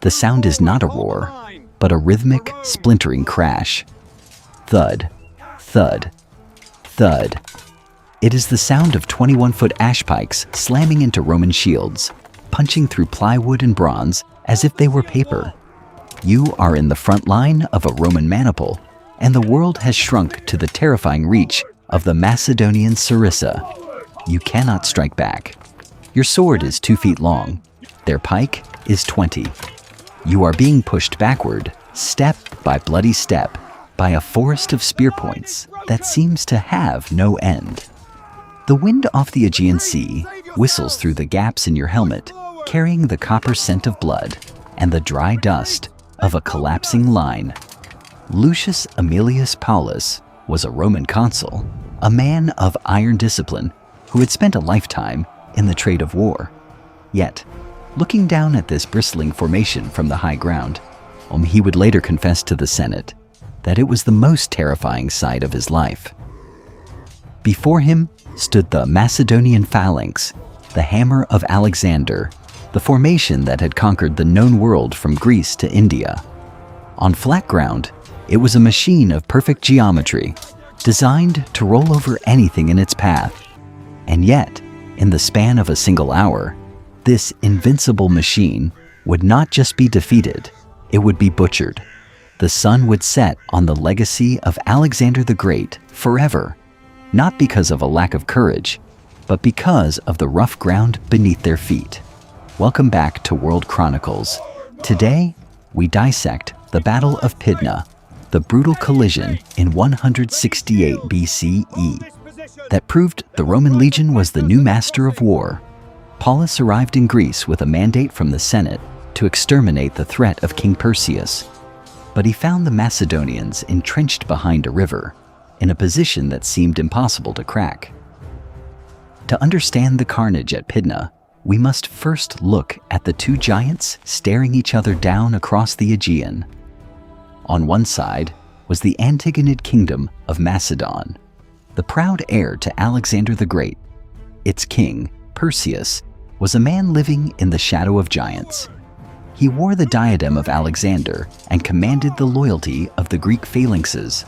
The sound is not a roar, but a rhythmic, splintering crash. Thud, thud, thud. It is the sound of 21-foot ash pikes slamming into Roman shields, punching through plywood and bronze as if they were paper. You are in the front line of a Roman maniple, and the world has shrunk to the terrifying reach of the Macedonian sarissa. You cannot strike back. Your sword is 2 feet long. Their pike is 20. You are being pushed backward, step by bloody step, by a forest of spear points that seems to have no end. The wind off the Aegean Sea whistles through the gaps in your helmet, carrying the copper scent of blood and the dry dust of a collapsing line. Lucius Aemilius Paullus was a Roman consul, a man of iron discipline who had spent a lifetime in the trade of war. Yet, looking down at this bristling formation from the high ground, he would later confess to the Senate that it was the most terrifying sight of his life. Before him stood the Macedonian Phalanx, the hammer of Alexander, the formation that had conquered the known world from Greece to India. On flat ground, it was a machine of perfect geometry, designed to roll over anything in its path. And yet, in the span of a single hour, this invincible machine would not just be defeated, it would be butchered. The sun would set on the legacy of Alexander the Great forever, not because of a lack of courage, but because of the rough ground beneath their feet. Welcome back to World Chronicles. Today, we dissect the Battle of Pydna, the brutal collision in 168 BCE that proved the Roman legion was the new master of war. Paullus arrived in Greece with a mandate from the Senate to exterminate the threat of King Perseus. But he found the Macedonians entrenched behind a river, in a position that seemed impossible to crack. To understand the carnage at Pydna, we must first look at the two giants staring each other down across the Aegean. On one side was the Antigonid kingdom of Macedon, the proud heir to Alexander the Great. Its king, Perseus, was a man living in the shadow of giants. He wore the diadem of Alexander and commanded the loyalty of the Greek phalanxes,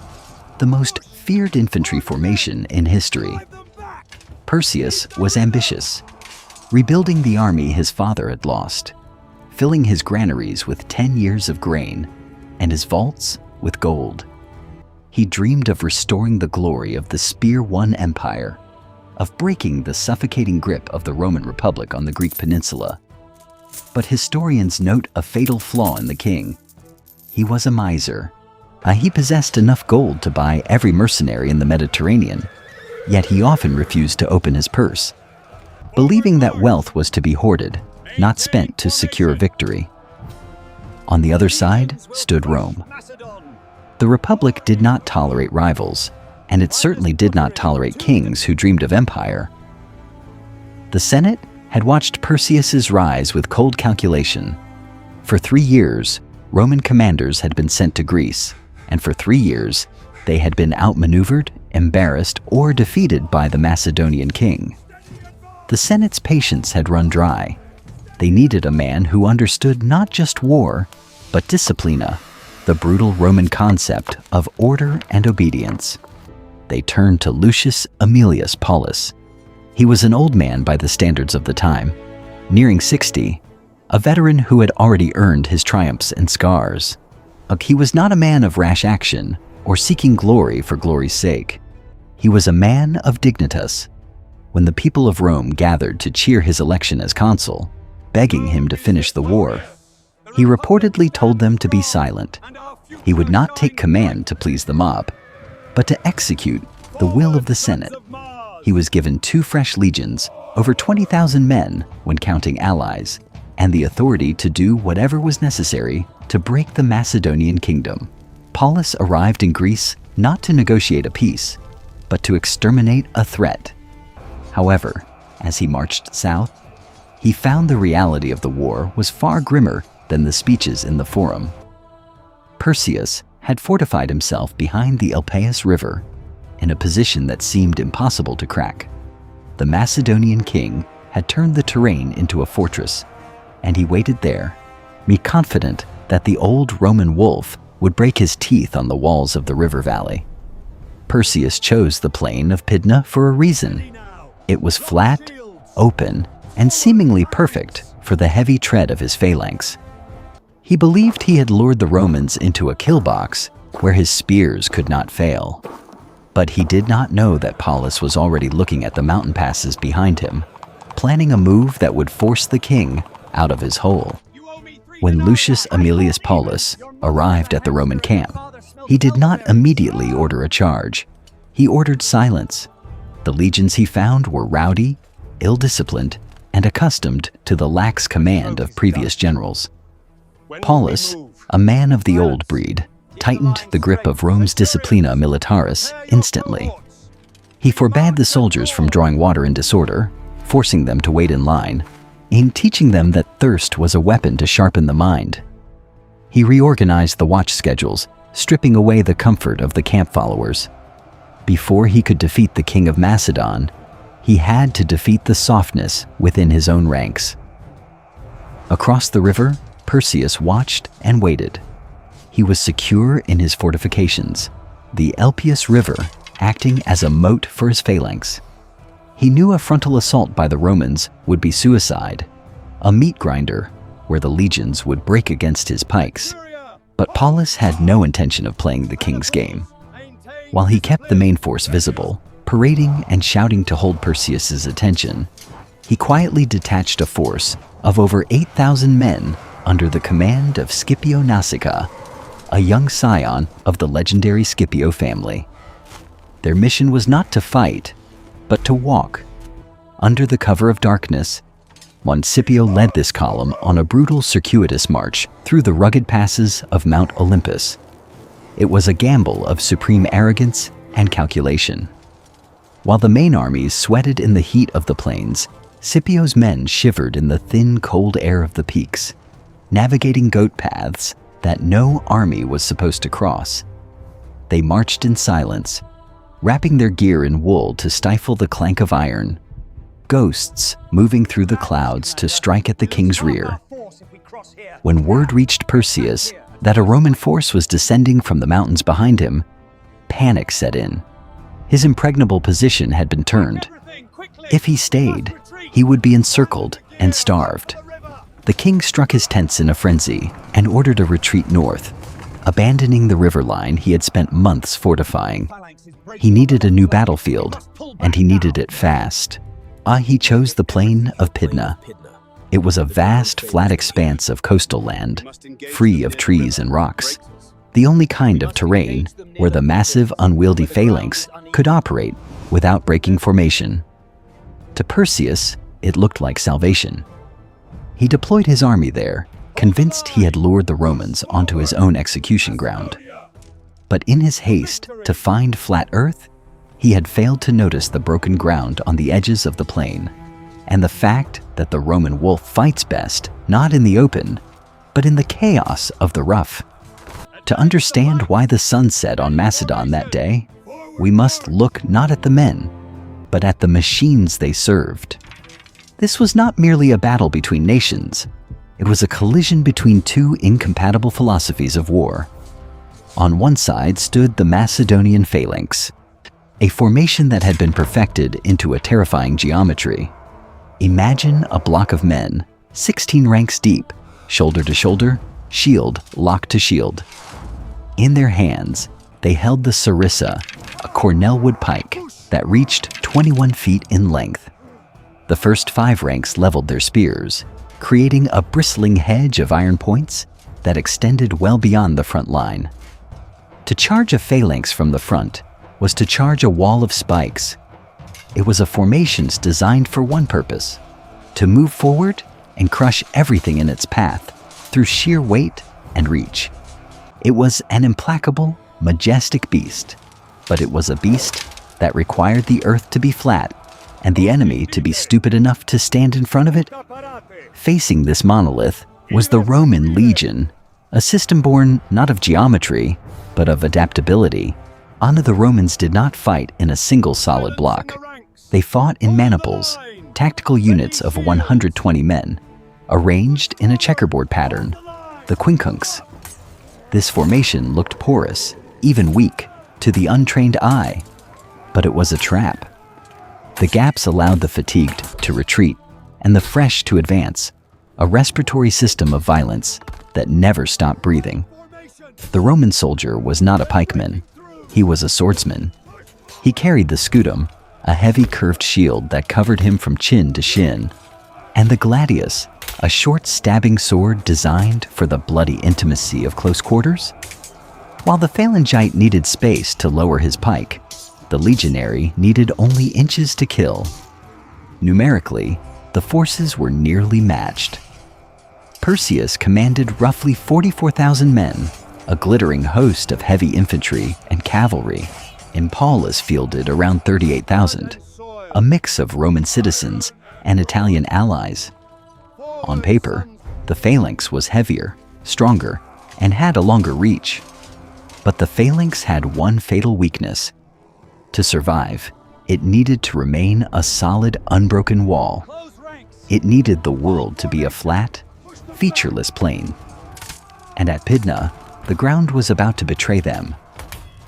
the most feared infantry formation in history. Perseus was ambitious, rebuilding the army his father had lost, filling his granaries with 10 years of grain, and his vaults with gold. He dreamed of restoring the glory of the spear-won empire, of breaking the suffocating grip of the Roman Republic on the Greek peninsula. But historians note a fatal flaw in the king. He was a miser. He possessed enough gold to buy every mercenary in the Mediterranean, yet he often refused to open his purse, believing that wealth was to be hoarded, not spent to secure victory. On the other side stood Rome. The Republic did not tolerate rivals, and it certainly did not tolerate kings who dreamed of empire. The Senate had watched Perseus's rise with cold calculation. For 3 years, Roman commanders had been sent to Greece, and for 3 years, they had been outmaneuvered, embarrassed, or defeated by the Macedonian king. The Senate's patience had run dry. They needed a man who understood not just war, but disciplina, the brutal Roman concept of order and obedience. They turned to Lucius Aemilius Paullus. He was an old man by the standards of the time, nearing 60, a veteran who had already earned his triumphs and scars. He was not a man of rash action or seeking glory for glory's sake. He was a man of dignitas. When the people of Rome gathered to cheer his election as consul, begging him to finish the war, he reportedly told them to be silent. He would not take command to please the mob, but to execute the will of the Senate. He was given 2 fresh legions, over 20,000 men when counting allies, and the authority to do whatever was necessary to break the Macedonian kingdom. Paullus arrived in Greece not to negotiate a peace, but to exterminate a threat. However, as he marched south, he found the reality of the war was far grimmer than the speeches in the forum. Perseus had fortified himself behind the Elpais River, in a position that seemed impossible to crack. The Macedonian king had turned the terrain into a fortress, and he waited there, me confident that the old Roman wolf would break his teeth on the walls of the river valley. Perseus chose the plain of Pydna for a reason. It was flat, open, and seemingly perfect for the heavy tread of his phalanx. He believed he had lured the Romans into a kill box where his spears could not fail. But he did not know that Paullus was already looking at the mountain passes behind him, planning a move that would force the king out of his hole. When Lucius Aemilius Paullus arrived at the Roman camp, he did not immediately order a charge. He ordered silence. The legions he found were rowdy, ill-disciplined, and accustomed to the lax command of previous generals. Paullus, a man of the old breed, tightened the grip of Rome's disciplina militaris instantly. He forbade the soldiers from drawing water in disorder, forcing them to wait in line, and teaching them that thirst was a weapon to sharpen the mind. He reorganized the watch schedules, stripping away the comfort of the camp followers. Before he could defeat the king of Macedon, he had to defeat the softness within his own ranks. Across the river, Perseus watched and waited. He was secure in his fortifications, the Elpius River acting as a moat for his phalanx. He knew a frontal assault by the Romans would be suicide, a meat grinder where the legions would break against his pikes. But Paullus had no intention of playing the king's game. While he kept the main force visible, parading and shouting to hold Perseus's attention, he quietly detached a force of over 8,000 men under the command of Scipio Nasica, a young scion of the legendary Scipio family. Their mission was not to fight, but to walk. Under the cover of darkness, one Scipio led this column on a brutal circuitous march through the rugged passes of Mount Olympus. It was a gamble of supreme arrogance and calculation. While the main armies sweated in the heat of the plains, Scipio's men shivered in the thin, cold air of the peaks, navigating goat paths that no army was supposed to cross. They marched in silence, wrapping their gear in wool to stifle the clank of iron, ghosts moving through the clouds to strike at the king's rear. When word reached Perseus that a Roman force was descending from the mountains behind him, panic set in. His impregnable position had been turned. If he stayed, he would be encircled and starved. The king struck his tents in a frenzy and ordered a retreat north, abandoning the river line he had spent months fortifying. He needed a new battlefield, and he needed it fast. He chose the plain of Pydna. It was a vast, flat expanse of coastal land, free of trees and rocks, the only kind of terrain where the massive, unwieldy phalanx could operate without breaking formation. To Perseus, it looked like salvation. He deployed his army there, convinced he had lured the Romans onto his own execution ground. But in his haste to find flat earth, he had failed to notice the broken ground on the edges of the plain, and the fact that the Roman wolf fights best not in the open, but in the chaos of the rough. To understand why the sun set on Macedon that day, we must look not at the men, but at the machines they served. This was not merely a battle between nations. It was a collision between two incompatible philosophies of war. On one side stood the Macedonian Phalanx, a formation that had been perfected into a terrifying geometry. Imagine a block of men, 16 ranks deep, shoulder to shoulder, shield locked to shield. In their hands, they held the sarissa, a cornelwood pike that reached 21 feet in length. The first 5 ranks leveled their spears, creating a bristling hedge of iron points that extended well beyond the front line. To charge a phalanx from the front was to charge a wall of spikes. It was a formation designed for one purpose: to move forward and crush everything in its path through sheer weight and reach. It was an implacable, majestic beast, but it was a beast that required the earth to be flat and the enemy to be stupid enough to stand in front of it. Facing this monolith was the Roman legion, a system born not of geometry, but of adaptability. The Romans did not fight in a single solid block. They fought in maniples, tactical units of 120 men, arranged in a checkerboard pattern, the quincunx. This formation looked porous, even weak, to the untrained eye, but it was a trap. The gaps allowed the fatigued to retreat and the fresh to advance, a respiratory system of violence that never stopped breathing. The Roman soldier was not a pikeman, he was a swordsman. He carried the scutum, a heavy curved shield that covered him from chin to shin, and the gladius, a short stabbing sword designed for the bloody intimacy of close quarters. While the phalangite needed space to lower his pike, the legionary needed only inches to kill. Numerically, the forces were nearly matched. Perseus commanded roughly 44,000 men, a glittering host of heavy infantry and cavalry, and Paullus fielded around 38,000, a mix of Roman citizens and Italian allies. On paper, the phalanx was heavier, stronger, and had a longer reach. But the phalanx had one fatal weakness. To survive, it needed to remain a solid, unbroken wall. It needed the world to be a flat, featureless plain. And at Pydna, the ground was about to betray them.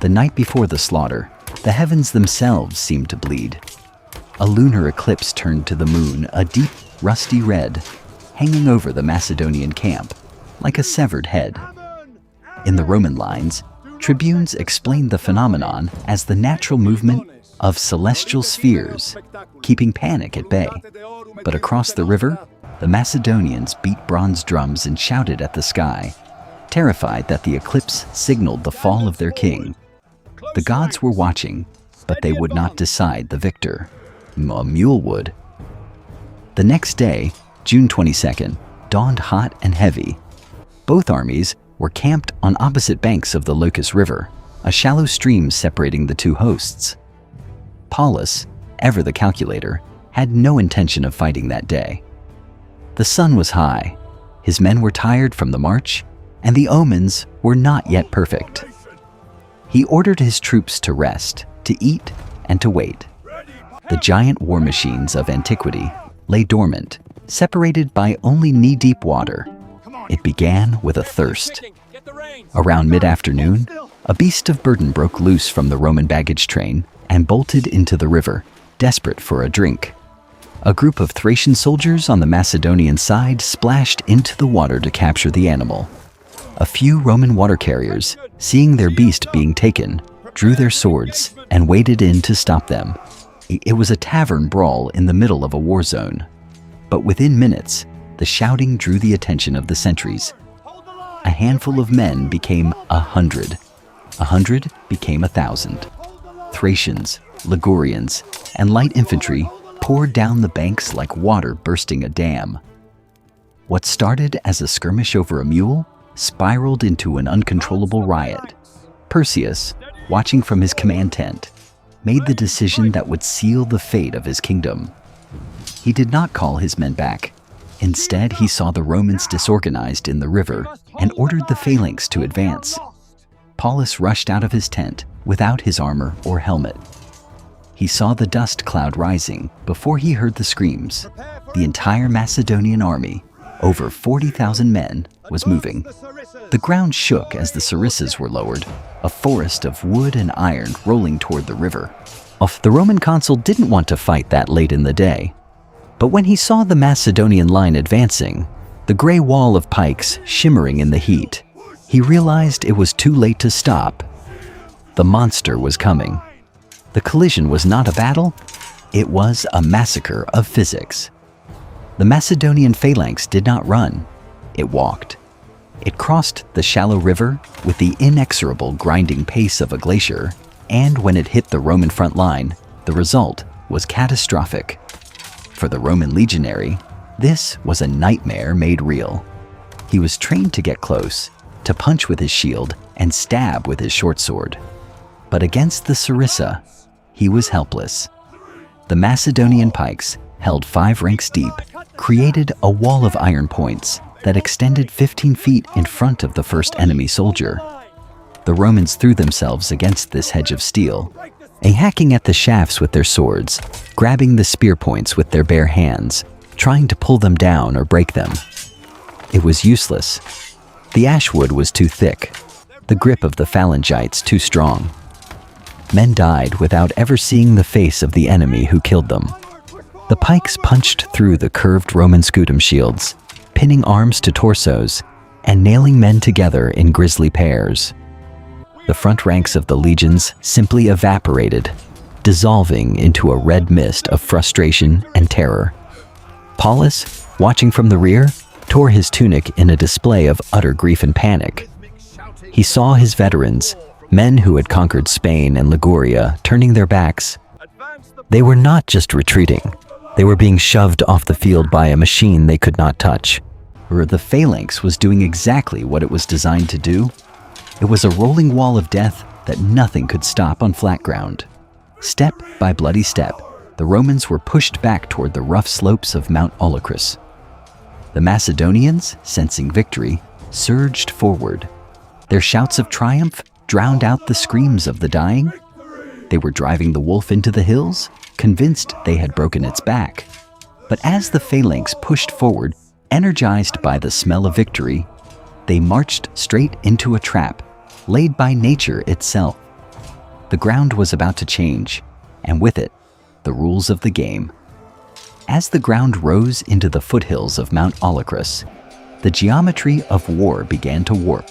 The night before the slaughter, the heavens themselves seemed to bleed. A lunar eclipse turned to the moon a deep, rusty red, hanging over the Macedonian camp, like a severed head. In the Roman lines, tribunes explained the phenomenon as the natural movement of celestial spheres, keeping panic at bay. But across the river, the Macedonians beat bronze drums and shouted at the sky, terrified that the eclipse signaled the fall of their king. The gods were watching, but they would not decide the victor. A mule would. The next day, June 22nd, dawned hot and heavy. Both armies were camped on opposite banks of the Locus River, a shallow stream separating the two hosts. Paullus, ever the calculator, had no intention of fighting that day. The sun was high, his men were tired from the march, and the omens were not yet perfect. He ordered his troops to rest, to eat, and to wait. The giant war machines of antiquity lay dormant, separated by only knee-deep water. It began with a thirst. Around mid-afternoon, a beast of burden broke loose from the Roman baggage train and bolted into the river, desperate for a drink. A group of Thracian soldiers on the Macedonian side splashed into the water to capture the animal. A few Roman water carriers, seeing their beast being taken, drew their swords and waded in to stop them. It was a tavern brawl in the middle of a war zone. But within minutes, the shouting drew the attention of the sentries. A handful of men became 100. 100 became 1,000. Thracians, Ligurians, and light infantry poured down the banks like water bursting a dam. What started as a skirmish over a mule spiraled into an uncontrollable riot. Perseus, watching from his command tent, made the decision that would seal the fate of his kingdom. He did not call his men back. Instead, he saw the Romans disorganized in the river and ordered the phalanx to advance. Paullus rushed out of his tent without his armor or helmet. He saw the dust cloud rising before he heard the screams. The entire Macedonian army, over 40,000 men, was moving. The ground shook as the sarissas were lowered, a forest of wood and iron rolling toward the river. The Roman consul didn't want to fight that late in the day. But when he saw the Macedonian line advancing, the gray wall of pikes shimmering in the heat, he realized it was too late to stop. The monster was coming. The collision was not a battle, it was a massacre of physics. The Macedonian phalanx did not run, it walked. It crossed the shallow river with the inexorable grinding pace of a glacier, and when it hit the Roman front line, the result was catastrophic. For the Roman legionary, this was a nightmare made real. He was trained to get close, to punch with his shield and stab with his short sword. But against the sarissa, he was helpless. The Macedonian pikes, held 5 ranks deep, created a wall of iron points that extended 15 feet in front of the first enemy soldier. The Romans threw themselves against this hedge of steel, hacking at the shafts with their swords, grabbing the spear points with their bare hands, trying to pull them down or break them. It was useless. The ashwood was too thick, the grip of the phalangites too strong. Men died without ever seeing the face of the enemy who killed them. The pikes punched through the curved Roman scutum shields, pinning arms to torsos and nailing men together in grisly pairs. The front ranks of the legions simply evaporated, dissolving into a red mist of frustration and terror. Paullus, watching from the rear, tore his tunic in a display of utter grief and panic. He saw his veterans, men who had conquered Spain and Liguria, turning their backs. They were not just retreating. They were being shoved off the field by a machine they could not touch. The phalanx was doing exactly what it was designed to do. It was a rolling wall of death that nothing could stop on flat ground. Step by bloody step, the Romans were pushed back toward the rough slopes of Mount Olocris. The Macedonians, sensing victory, surged forward. Their shouts of triumph drowned out the screams of the dying. They were driving the wolf into the hills, convinced they had broken its back. But as the phalanx pushed forward, energized by the smell of victory, they marched straight into a trap laid by nature itself. The ground was about to change, and with it, the rules of the game. As the ground rose into the foothills of Mount Olocris, the geometry of war began to warp.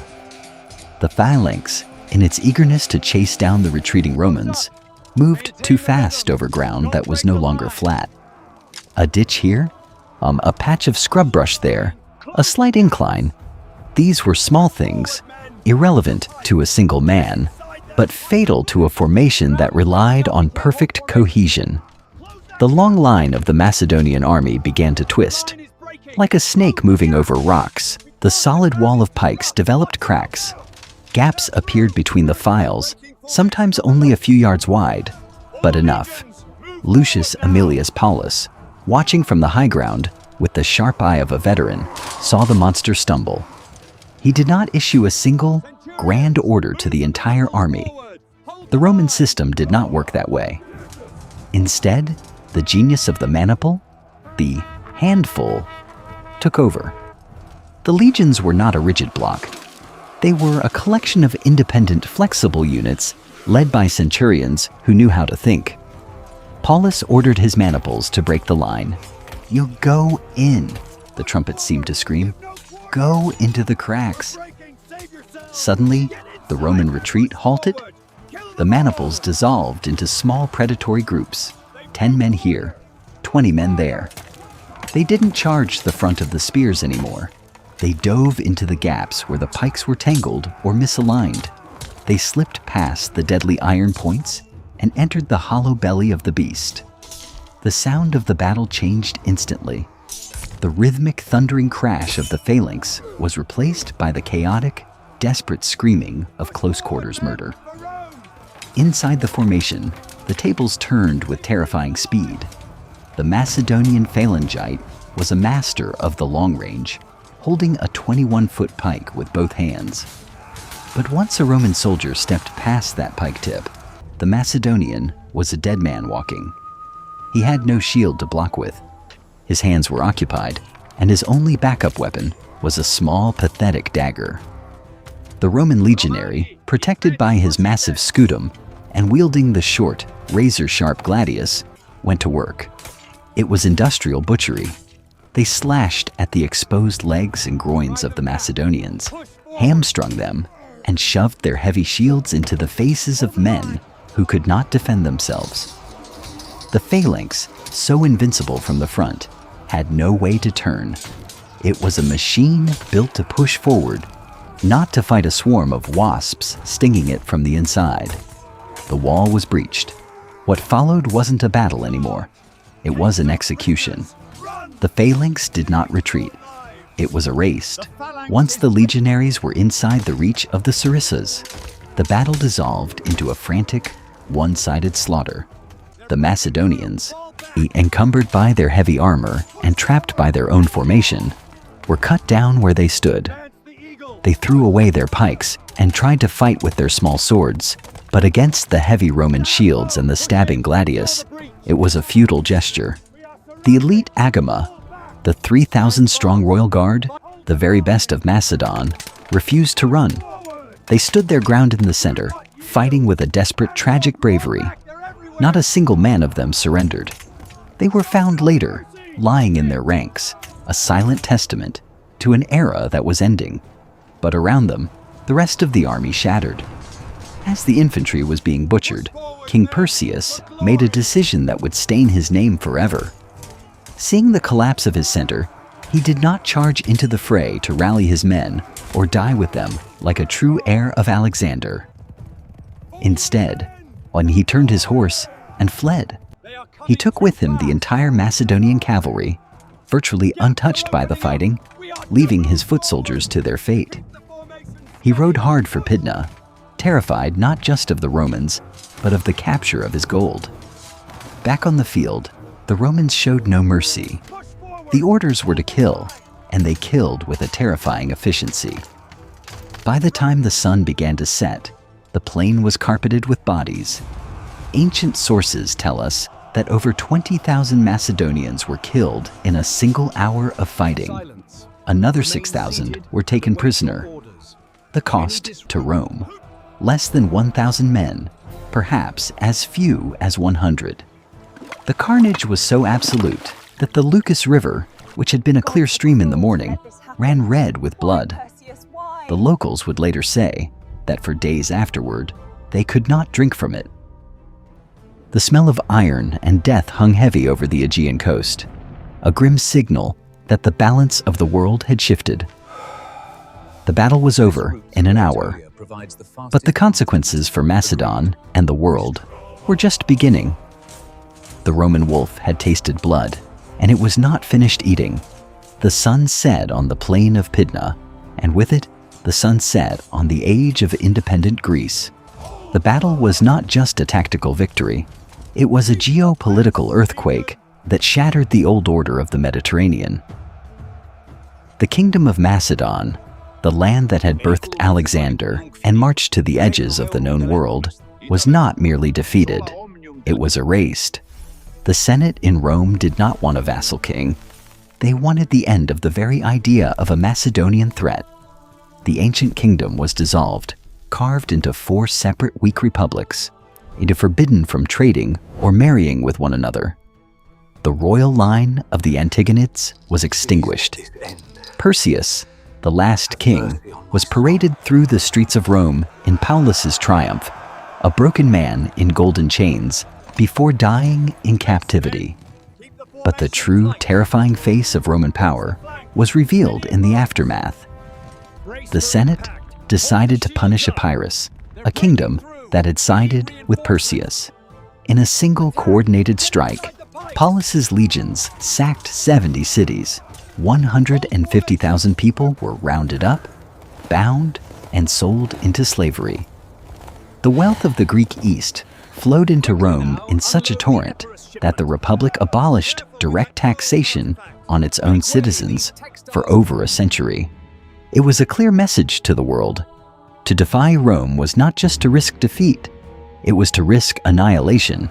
The phalanx, in its eagerness to chase down the retreating Romans, moved too fast over ground that was no longer flat. A ditch here, a patch of scrub brush there, a slight incline. These were small things, irrelevant to a single man, but fatal to a formation that relied on perfect cohesion. The long line of the Macedonian army began to twist. Like a snake moving over rocks, the solid wall of pikes developed cracks. Gaps appeared between the files, sometimes only a few yards wide, but enough. Lucius Aemilius Paullus, watching from the high ground with the sharp eye of a veteran, saw the monster stumble. He did not issue a single grand order to the entire army. The Roman system did not work that way. Instead, the genius of the maniple, the handful, took over. The legions were not a rigid block. They were a collection of independent, flexible units led by centurions who knew how to think. Paullus ordered his maniples to break the line. "You go in," the trumpets seemed to scream. "Go into the cracks." Suddenly, the Roman retreat halted. The maniples dissolved into small predatory groups, 10 men here, 20 men there. They didn't charge the front of the spears anymore. They dove into the gaps where the pikes were tangled or misaligned. They slipped past the deadly iron points and entered the hollow belly of the beast. The sound of the battle changed instantly. The rhythmic, thundering crash of the phalanx was replaced by the chaotic, desperate screaming of close-quarters murder. Inside the formation, the tables turned with terrifying speed. The Macedonian Phalangite was a master of the long range, holding a 21-foot pike with both hands. But once a Roman soldier stepped past that pike tip, the Macedonian was a dead man walking. He had no shield to block with. His hands were occupied, and his only backup weapon was a small, pathetic dagger. The Roman legionary, protected by his massive scutum and wielding the short, razor-sharp gladius, went to work. It was industrial butchery. They slashed at the exposed legs and groins of the Macedonians, hamstrung them, and shoved their heavy shields into the faces of men who could not defend themselves. The phalanx, so invincible from the front, had no way to turn. It was a machine built to push forward, not to fight a swarm of wasps stinging it from the inside. The wall was breached. What followed wasn't a battle anymore. It was an execution. The phalanx did not retreat. It was erased. Once the legionaries were inside the reach of the sarissas, the battle dissolved into a frantic, one-sided slaughter. The Macedonians, encumbered by their heavy armor and trapped by their own formation, were cut down where they stood. They threw away their pikes and tried to fight with their small swords, but against the heavy Roman shields and the stabbing gladius, it was a futile gesture. The elite agama, the 3,000-strong royal guard, the very best of Macedon, refused to run. They stood their ground in the center, fighting with a desperate, tragic bravery. Not a single man of them surrendered. They were found later, lying in their ranks, a silent testament to an era that was ending. But around them, the rest of the army shattered. As the infantry was being butchered, King Perseus made a decision that would stain his name forever. Seeing the collapse of his center, he did not charge into the fray to rally his men or die with them like a true heir of Alexander. Instead, when he turned his horse and fled, he took with him the entire Macedonian cavalry, virtually untouched by the fighting, leaving his foot soldiers to their fate. He rode hard for Pydna, terrified not just of the Romans, but of the capture of his gold. Back on the field, the Romans showed no mercy. The orders were to kill, and they killed with a terrifying efficiency. By the time the sun began to set, the plain was carpeted with bodies. Ancient sources tell us that over 20,000 Macedonians were killed in a single hour of fighting. Another 6,000 were taken prisoner. The cost to Rome: less than 1,000 men, perhaps as few as 100. The carnage was so absolute that the Lucus River, which had been a clear stream in the morning, ran red with blood. The locals would later say that for days afterward, they could not drink from it. The smell of iron and death hung heavy over the Aegean coast, a grim signal that the balance of the world had shifted. The battle was over in an hour, but the consequences for Macedon and the world were just beginning. The Roman wolf had tasted blood, and it was not finished eating. The sun set on the plain of Pydna, and with it, the sun set on the age of independent Greece. The battle was not just a tactical victory. It was a geopolitical earthquake that shattered the old order of the Mediterranean. The kingdom of Macedon, the land that had birthed Alexander and marched to the edges of the known world, was not merely defeated. It was erased. The Senate in Rome did not want a vassal king. They wanted the end of the very idea of a Macedonian threat. The ancient kingdom was dissolved, carved into 4 separate weak republics, into forbidden from trading or marrying with one another. The royal line of the Antigonids was extinguished. Perseus, the last king, was paraded through the streets of Rome in Paullus's triumph, a broken man in golden chains, before dying in captivity. But the true, terrifying face of Roman power was revealed in the aftermath. The Senate decided to punish Epirus, a kingdom that had sided with Perseus. In a single coordinated strike, Paullus's legions sacked 70 cities. 150,000 people were rounded up, bound, and sold into slavery. The wealth of the Greek East flowed into Rome in such a torrent that the Republic abolished direct taxation on its own citizens for over a century. It was a clear message to the world. To defy Rome was not just to risk defeat, it was to risk annihilation.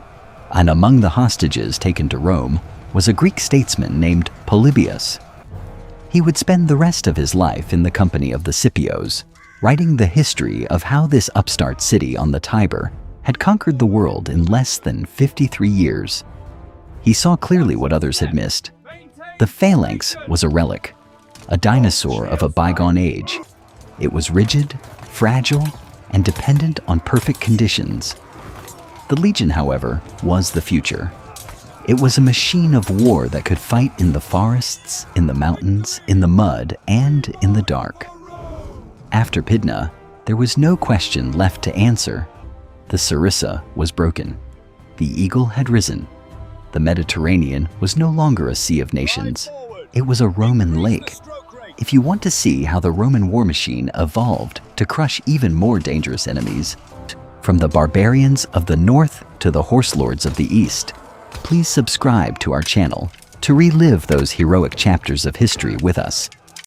And among the hostages taken to Rome was a Greek statesman named Polybius. He would spend the rest of his life in the company of the Scipios, writing the history of how this upstart city on the Tiber had conquered the world in less than 53 years. He saw clearly what others had missed. The phalanx was a relic, a dinosaur of a bygone age. It was rigid, fragile, and dependent on perfect conditions. The legion, however, was the future. It was a machine of war that could fight in the forests, in the mountains, in the mud, and in the dark. After Pydna, there was no question left to answer. The Sarissa was broken. The eagle had risen. The Mediterranean was no longer a sea of nations. It was a Roman lake. If you want to see how the Roman war machine evolved to crush even more dangerous enemies, from the barbarians of the north to the horse lords of the east, please subscribe to our channel to relive those heroic chapters of history with us.